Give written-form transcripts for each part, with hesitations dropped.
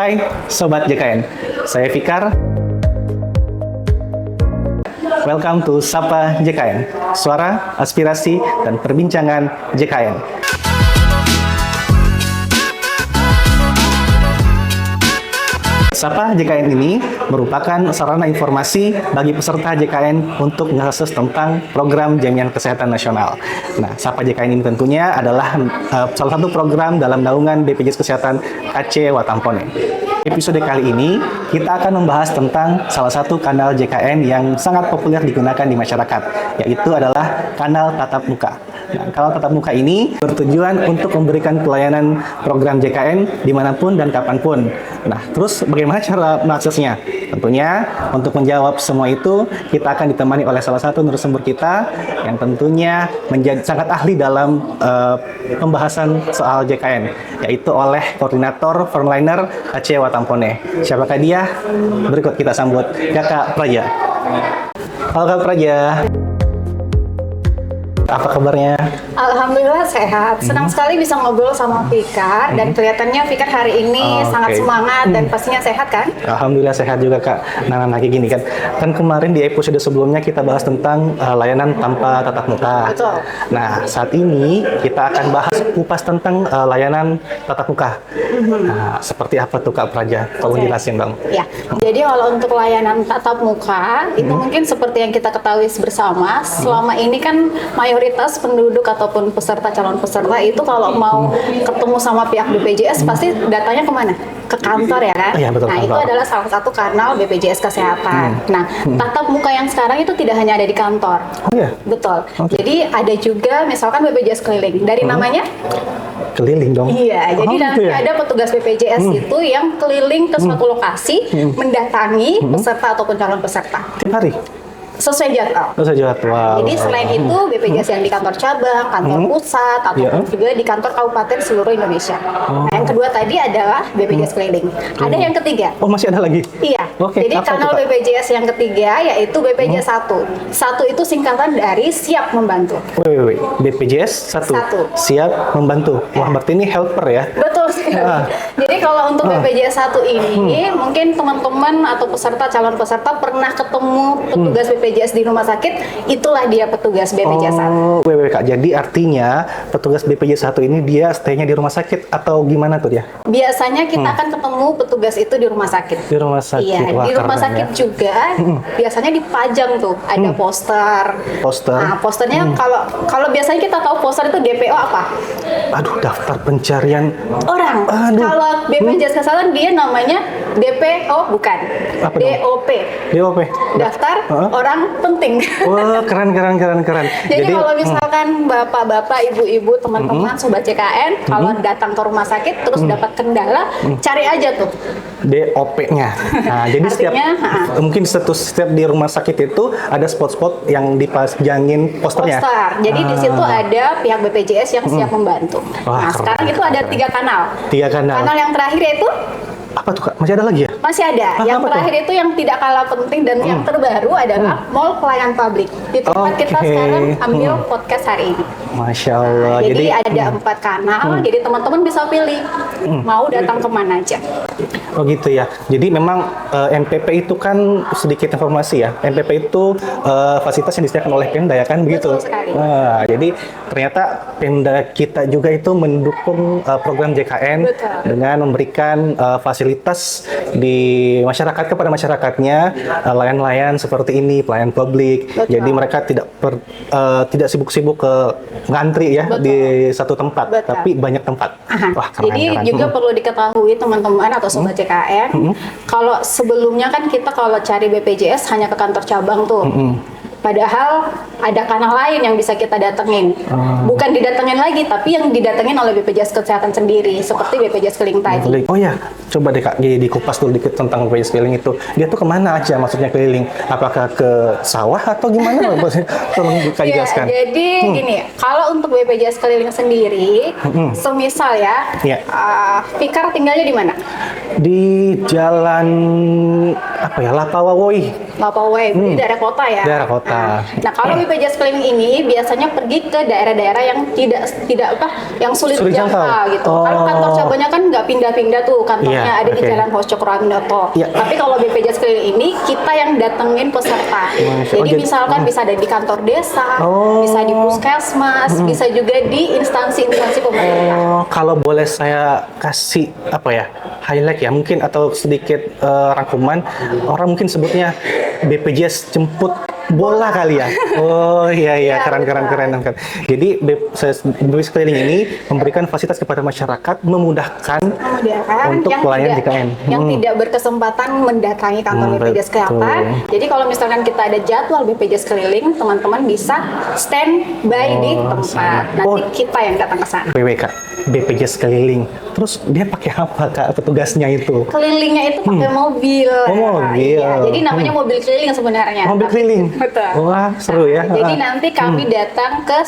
Hai Sobat JKN, saya Fikar. Welcome to Sapa JKN, suara, aspirasi, dan perbincangan JKN. Sapa JKN ini merupakan sarana informasi bagi peserta JKN untuk mengakses tentang program jaminan kesehatan nasional. Nah, Sapa JKN ini tentunya adalah salah satu program dalam naungan BPJS Kesehatan Aceh Watampone. Episode kali ini kita akan membahas tentang salah satu kanal JKN yang sangat populer digunakan di masyarakat, yaitu adalah kanal tatap muka. Nah, kanal tatap muka ini bertujuan untuk memberikan pelayanan program JKN dimanapun dan kapanpun. Nah, terus bagaimana cara mengaksesnya? Tentunya untuk menjawab semua itu kita akan ditemani oleh salah satu narasumber kita yang tentunya menjadi sangat ahli dalam pembahasan soal JKN, yaitu oleh koordinator Frontliner Aceh Watampone. Siapakah dia? Berikut kita sambut Kakak Praja. Halo Kak Praja. Apa kabarnya? Alhamdulillah sehat. Senang sekali bisa ngobrol sama Fikar dan kelihatannya Fikar hari ini sangat semangat dan pastinya sehat kan? Alhamdulillah sehat juga Kak. Nah, lagi gini kan kemarin di episode sebelumnya kita bahas tentang layanan tanpa tatap muka. Betul. Nah, saat ini kita akan bahas kupas tentang layanan tatap muka. Nah, seperti apa tuh Kak Praja? Tolong jelasin dong. Ya, jadi kalau untuk layanan tatap muka itu mungkin seperti yang kita ketahui bersama, selama ini kan mayoritas penduduk ataupun peserta calon peserta itu kalau mau ketemu sama pihak BPJS pasti datanya kemana? Ke kantor ya kan? Iya, betul, nah kantor. itu adalah salah satu kanal BPJS Kesehatan. Nah tatap muka yang sekarang itu tidak hanya ada di kantor. Oh iya? Betul. Oke. Jadi ada juga misalkan BPJS keliling. Dari namanya? Keliling dong. Iya, jadi nanti gitu ya? ada petugas BPJS itu yang keliling ke suatu lokasi, mendatangi peserta ataupun calon peserta. Tiap hari? Sesuai jadwal. Terus aja jadwal. Jadi selain itu BPJS yang di kantor cabang, kantor pusat, ataupun juga di kantor kabupaten seluruh Indonesia. Nah, yang kedua tadi adalah BPJS keliling. Ada yang ketiga. Oh, masih ada lagi? Iya. Oke, Jadi apa kanal tuh, Kak? BPJS yang ketiga yaitu BPJS 1. 1 itu singkatan dari siap membantu. Wait. BPJS 1. Satu. Siap membantu. Wah, berarti ini helper ya? Betul sekali. Jadi kalau untuk BPJS 1 ini mungkin teman-teman atau peserta calon peserta pernah ketemu petugas BPJS di rumah sakit, itulah dia petugas BPJS 1. Oh, Kak. Jadi artinya petugas BPJS 1 ini dia stay-nya di rumah sakit atau gimana tuh dia? Biasanya kita akan ketemu petugas itu di rumah sakit. Di rumah sakit. Iya, Wah, di rumah keren sakit ya. juga biasanya dipajang tuh ada poster. Poster. Nah, posternya kalau biasanya kita tahu poster itu DPO apa? Aduh, daftar pencarian Orang. Aduh. Kalau BPJS Kesehatan dia namanya DPO bukan. Apa dong? DOP. DOP. Daftar orang penting. Wah, keren. Jadi kalau misalkan bapak-bapak, ibu-ibu, teman-teman, sobat CKN, kalau datang ke rumah sakit terus dapat kendala, cari aja tuh. DOP-nya. Nah, jadi Artinya, mungkin setiap di rumah sakit itu ada spot-spot yang dipasangin posternya. Poster. Jadi di situ ada pihak BPJS yang siap membantu. Wah, Nah, keren, sekarang itu ada 3 kanal. 3 kanal. Kanal yang terakhir yaitu Apa tuh Kak? Masih ada lagi ya? masih ada. Yang apa terakhir itu yang tidak kalah penting dan yang terbaru adalah Mall Pelayanan Publik. Di tempat kita Oke. sekarang ambil podcast hari ini. Masya Allah. Jadi ada 4 kanal, jadi teman-teman bisa pilih mau datang kemana aja. Oh gitu ya. Jadi memang MPP itu kan sedikit informasi ya. MPP itu fasilitas yang disediakan oleh Pemda ya kan begitu. Betul sekali. Nah, jadi ternyata Pemda kita juga itu mendukung program JKN Betul. dengan memberikan fasilitas di masyarakat kepada masyarakatnya layan-layan seperti ini, pelayan publik. Betul. Jadi mereka tidak sibuk-sibuk ke ngantri ya Betul. di satu tempat, Betul. tapi banyak tempat. Wah, keren, Jadi keren. juga perlu diketahui teman-teman atau sobat JKN, kalau sebelumnya kan kita kalau cari BPJS hanya ke kantor cabang tuh. Padahal ada kanal lain yang bisa kita datengin. Bukan didatengin lagi, tapi yang didatengin oleh BPJS Kesehatan sendiri, seperti BPJS Keliling tadi. Oh ya, coba deh Kak, dikupas dulu dikit tentang BPJS keliling itu. Dia tuh kemana aja maksudnya keliling? Apakah ke sawah atau gimana? Tolong Kak Ya, jelaskan. jadi gini, kalau untuk BPJS Keliling sendiri, semisal ya, Iya. Fikar tinggalnya di mana? Di jalan apa ya, Lapawawoi. Lapawai, di daerah kota ya. Daerah kota. Nah, kalau BPJS keliling ini biasanya pergi ke daerah-daerah yang tidak yang sulit Sulit dijangkau jangkau. gitu. Kalau kantor cabangnya kan nggak pindah-pindah tuh, kantornya Iya, ada di oke. Jalan Hos Cokroaminoto. Iya. Tapi kalau BPJS keliling ini kita yang datengin peserta. Masya- Jadi oh, misalkan bisa ada di kantor desa, Oh. bisa di puskesmas, bisa juga di instansi-instansi pemerintah. Oh, kalau boleh saya kasih apa ya, highlight ya mungkin atau sedikit rangkuman, orang mungkin sebutnya BPJS jemput bola kali ya. Oh iya iya, Ya, keren. Jadi BPJS keliling ini memberikan fasilitas kepada masyarakat, memudahkan Kemudian untuk pelayanan JKN. yang tidak berkesempatan mendatangi kantor BPJS betul. Kesehatan. Jadi kalau misalkan kita ada jadwal BPJS keliling, teman-teman bisa standby di tempat. Nanti Oh. kita yang datang ke sana. BWK, BPJS keliling. Terus dia pakai apa Kak petugasnya itu? Kelilingnya itu pakai mobil. Oh, mobil. Iya, jadi namanya mobil keliling sebenarnya. Mobil keliling. Betul. Wah, seru ya. Jadi nanti kami datang ke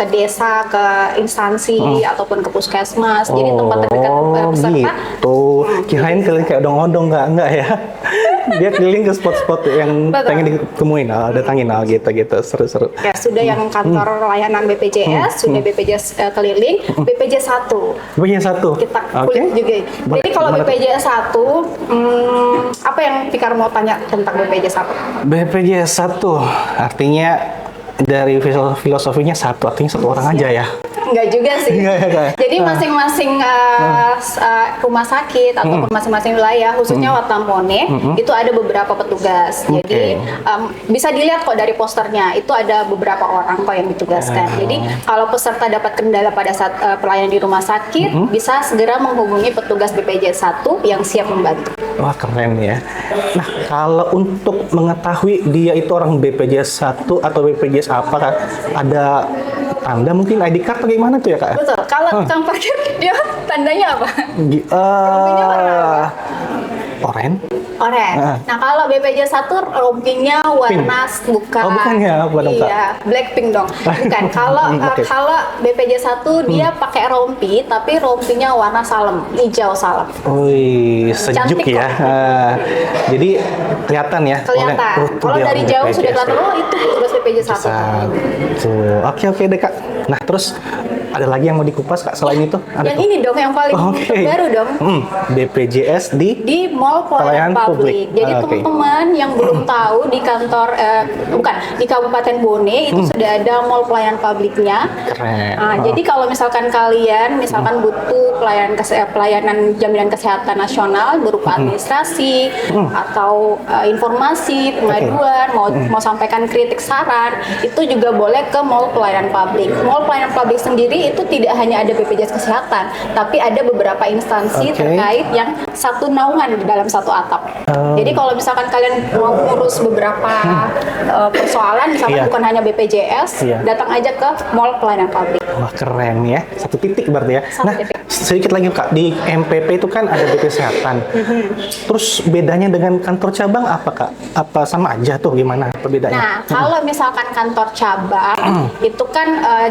desa, ke instansi ataupun ke puskesmas. Jadi tempat terdekat peserta. gitu. Kirain keliling kayak odong-odong, enggak ya. Dia keliling ke spot-spot yang Betul. pengen ditemuin, datangin, gitu. Seru-seru. Ya, sudah yang kantor layanan BPJS, sudah BPJS keliling, BPJS 1. Punya satu. Kita Oke. kulik juga. Jadi kalau Gimana tuh? BPJS 1, apa yang Fikar mau tanya tentang BPJS 1? BPJS 1 artinya dari filosofinya satu, artinya satu orang aja ya. Enggak juga sih. Enggak ya, Kak? Jadi masing-masing rumah sakit ataupun masing-masing wilayah, khususnya Watamone, itu ada beberapa petugas. Jadi bisa dilihat kok dari posternya, itu ada beberapa orang kok yang ditugaskan. Jadi kalau peserta dapat kendala pada saat pelayanan di rumah sakit, bisa segera menghubungi petugas BPJS 1 yang siap membantu. Wah, keren ya. Nah, kalau untuk mengetahui dia itu orang BPJS 1 atau BPJS apa, Kak? Ada tanda mungkin ID card atau gimana tuh ya, Kak? Betul. Kalau tukang parkir dia tandanya apa? Rompinya warna apa? Oranye. Oranye. Nah, kalau BPJS 1 rompinya warna bukan. Oh, bukan ya, bukan, Kak. Iya, Blackpink dong. Bukan. Kalau Oke. kalau BPJS 1 dia pakai rompi, tapi rompinya warna salem, hijau salem. Wih, sejuk Cantik ya. kok. Jadi kelihatan ya. Kelihatan. Oh, tuh Kalau dia dari orang jauh BPJS sudah kelihatan, ya. oh itu petugas BPJS 1. Tuh. Oke deh, Kak. Nah, terus ada lagi yang mau dikupas, Kak, selain itu? Ada Yang tuh? ini dong yang paling Oke. terbaru dong. BPJS Di Mall Pelayanan Pelayanan Publik. Publik. Jadi Oke. teman-teman yang belum tahu di kantor bukan di Kabupaten Bone itu sudah ada Mall Pelayanan Publiknya. Keren. Nah, jadi kalau misalkan kalian butuh pelayanan jaminan kesehatan nasional berupa administrasi atau informasi, pengaduan, mau sampaikan kritik saran, itu juga boleh ke Mall Pelayanan Publik. Mall Pelayanan Publik sendiri itu tidak hanya ada BPJS Kesehatan, tapi ada beberapa instansi Oke. terkait yang satu naungan di dalam satu atap. Jadi kalau misalkan kalian mau ngurus beberapa persoalan, misalkan Iya. bukan hanya BPJS, Iya. datang aja ke Mall Pelayanan Publik. Wah, keren ya. Satu titik berarti ya. Satu Nah, titik. sedikit lagi, Kak. Di MPP itu kan ada BP Kesehatan. Terus bedanya dengan kantor cabang apa, Kak? Apa sama aja tuh? Gimana perbedaannya? Nah, kalau misalkan kantor cabang, itu kan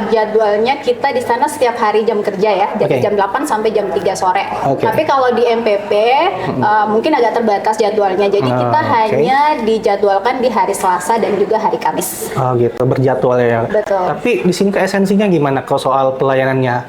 jadwalnya kita di sana setiap hari jam kerja ya, jadi Oke. jam 8 sampai jam 3 sore. Oke. Tapi kalau di MPP, mungkin agak terbatas jadwalnya, jadi kita oke. hanya dijadwalkan di hari Selasa dan juga hari Kamis. Oh gitu, berjadwal ya. Betul. Tapi di sini esensinya gimana? Kalau soal pelayanannya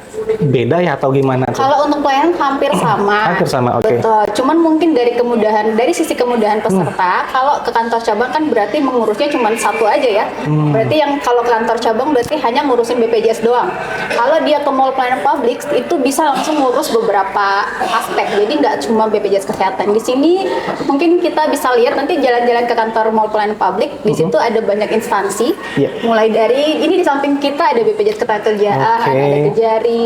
beda ya atau gimana? tuh? Kalau untuk pelayanan hampir sama. Hampir sama, oke. Betul. Cuman mungkin dari sisi kemudahan peserta, kalau ke kantor cabang kan berarti mengurusnya cuma satu aja ya. Berarti yang kalau ke kantor cabang berarti hanya ngurusin BPJS doang. Kalau dia ke Mall Pelayanan Publik itu bisa langsung ngurus beberapa aspek. Jadi nggak cuma BPJS Kesehatan. Di sini mungkin kita bisa lihat nanti jalan-jalan ke kantor Mall Pelayanan Publik. Di situ ada banyak instansi. Iya. Mulai dari ini di samping kita ada BPJS Ketenagakerjaan, Oke. ada Kejari,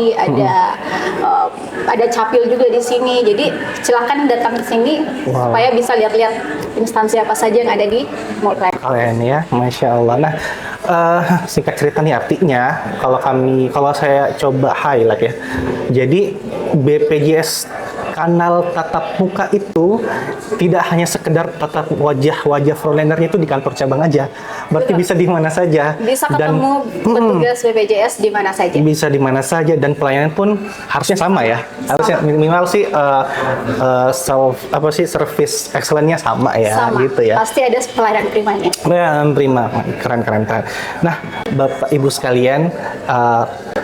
ada Capil juga di sini. Jadi silakan datang ke sini Wow. supaya bisa lihat-lihat instansi apa saja yang ada di Mall Pelayanan. Kalian ya, Masya Allah. Nah, singkat cerita nih artinya, kalau saya coba highlight ya. Jadi BPJS kanal tatap muka itu tidak hanya sekedar tatap wajah frontlinernya itu di kantor cabang aja. Berarti Betul. bisa di mana saja. Bisa Dan ketemu petugas BPJS di mana saja. bisa di mana saja dan pelayanan pun harusnya sama ya. Harusnya minimal sih service excellence-nya sama ya Sama. gitu ya. Pasti ada pelayanan primanya. Dan terima, keren. Nah, Bapak Ibu sekalian,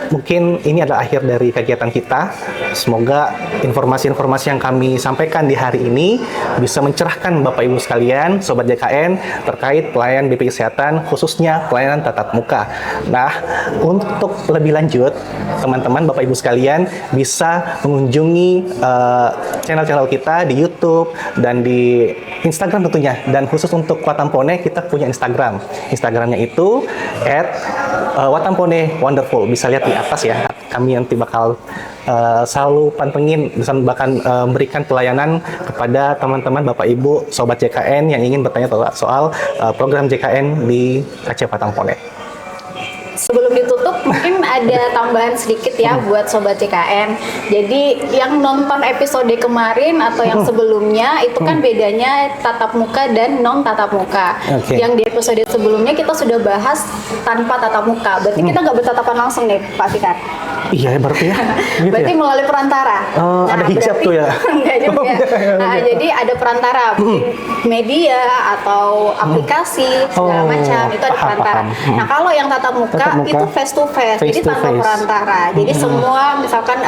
mungkin ini adalah akhir dari kegiatan kita. Semoga informasi-informasi yang kami sampaikan di hari ini bisa mencerahkan Bapak Ibu sekalian, Sobat JKN, terkait pelayanan BPJS Kesehatan, khususnya pelayanan tatap muka. Nah, untuk lebih lanjut, teman-teman, Bapak Ibu sekalian bisa mengunjungi channel-channel kita di YouTube dan di Instagram tentunya. Dan khusus untuk Watampone, kita punya Instagram. Instagramnya itu @Watampone Wonderful. Bisa lihat di atas ya. Kami nanti bakal selalu pantengin, bisa bahkan memberikan pelayanan kepada teman-teman Bapak Ibu Sobat JKN yang ingin bertanya soal program JKN di Aceh Watampone. Sebelum ditutup, mungkin ada tambahan sedikit ya buat Sobat JKN. Jadi yang nonton episode kemarin atau yang sebelumnya itu kan bedanya tatap muka dan non tatap muka. Oke. Yang di episode sebelumnya kita sudah bahas tanpa tatap muka. Berarti kita nggak bertatapan langsung nih Pak Fikar. Iya, berarti ya. Gitu Berarti ya? melalui perantara. Ada hijab tuh ya? Enggak juga. Nah, jadi ada perantara, media atau aplikasi segala Oh, macam itu ada paham, perantara. paham. Nah, kalau yang tatap muka Tatap muka, itu face to face, face jadi to tanpa face. perantara. Jadi semua misalkan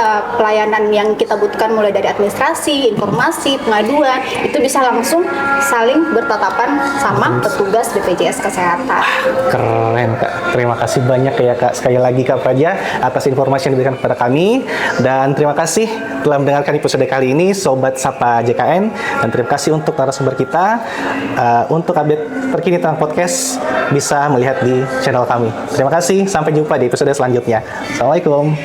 pelayanan yang kita butuhkan mulai dari administrasi, informasi, pengaduan itu bisa langsung saling bertatapan sama petugas BPJS Kesehatan. Keren Kak, terima kasih banyak ya Kak, sekali lagi Kak Praja atas informasi yang diberikan kepada kami, dan terima kasih telah mendengarkan episode kali ini Sobat Sapa JKN, dan terima kasih untuk narasumber kita. Untuk update terkini tentang podcast bisa melihat di channel kami. Terima kasih, sampai jumpa di episode selanjutnya. Assalamualaikum.